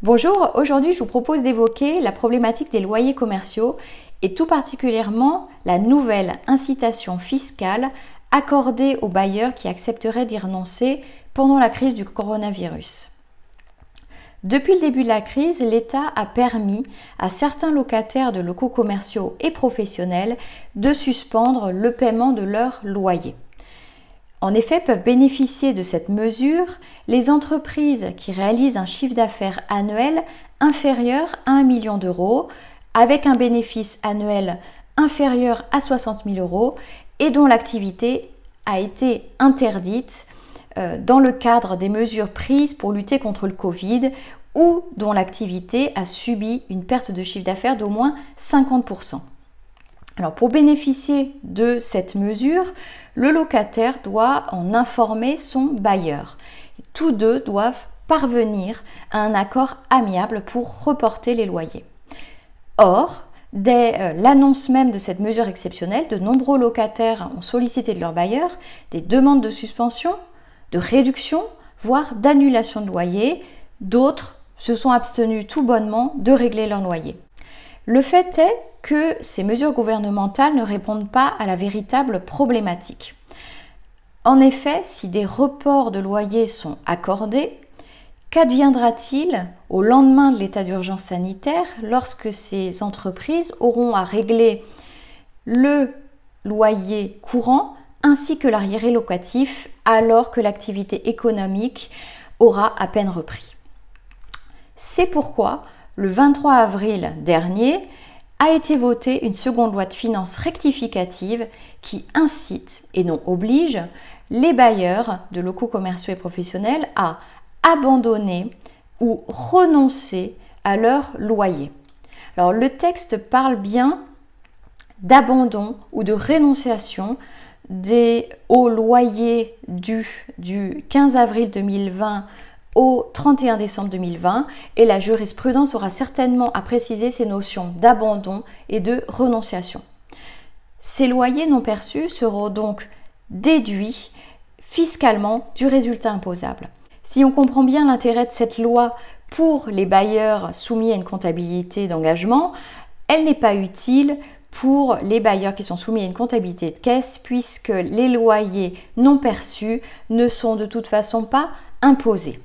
Bonjour, aujourd'hui je vous propose d'évoquer la problématique des loyers commerciaux et tout particulièrement la nouvelle incitation fiscale accordée aux bailleurs qui accepteraient d'y renoncer pendant la crise du coronavirus. Depuis le début de la crise, l'État a permis à certains locataires de locaux commerciaux et professionnels de suspendre le paiement de leurs loyers. En effet, peuvent bénéficier de cette mesure les entreprises qui réalisent un chiffre d'affaires annuel inférieur à 1 million d'euros, avec un bénéfice annuel inférieur à 60 000 euros et dont l'activité a été interdite dans le cadre des mesures prises pour lutter contre le Covid ou dont l'activité a subi une perte de chiffre d'affaires d'au moins 50%. Alors pour bénéficier de cette mesure, le locataire doit en informer son bailleur. Tous deux doivent parvenir à un accord amiable pour reporter les loyers. Or, dès l'annonce même de cette mesure exceptionnelle, de nombreux locataires ont sollicité de leur bailleur des demandes de suspension, de réduction, voire d'annulation de loyer. D'autres se sont abstenus tout bonnement de régler leur loyer. Le fait est que ces mesures gouvernementales ne répondent pas à la véritable problématique. En effet, si des reports de loyer sont accordés, qu'adviendra-t-il au lendemain de l'état d'urgence sanitaire lorsque ces entreprises auront à régler le loyer courant ainsi que l'arriéré locatif alors que l'activité économique aura à peine repris? C'est pourquoi le 23 avril dernier, a été votée une seconde loi de finances rectificative qui incite et non oblige les bailleurs de locaux commerciaux et professionnels à abandonner ou renoncer à leur loyer. Alors le texte parle bien d'abandon ou de rénonciation aux loyers du 15 avril 2020 au 31 décembre 2020 et la jurisprudence aura certainement à préciser ces notions d'abandon et de renonciation. Ces loyers non perçus seront donc déduits fiscalement du résultat imposable. Si on comprend bien l'intérêt de cette loi pour les bailleurs soumis à une comptabilité d'engagement, elle n'est pas utile pour les bailleurs qui sont soumis à une comptabilité de caisse puisque les loyers non perçus ne sont de toute façon pas imposés.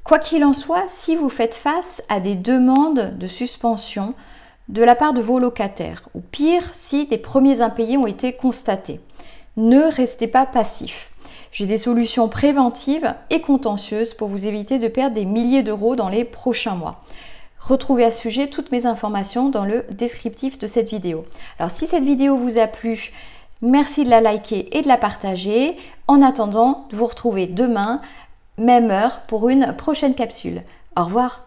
Quoi qu'il en soit, si vous faites face à des demandes de suspension de la part de vos locataires, ou pire, si des premiers impayés ont été constatés, ne restez pas passif. J'ai des solutions préventives et contentieuses pour vous éviter de perdre des milliers d'euros dans les prochains mois. Retrouvez à ce sujet toutes mes informations dans le descriptif de cette vidéo. Alors si cette vidéo vous a plu, merci de la liker et de la partager. En attendant de vous retrouver demain, même heure pour une prochaine capsule. Au revoir.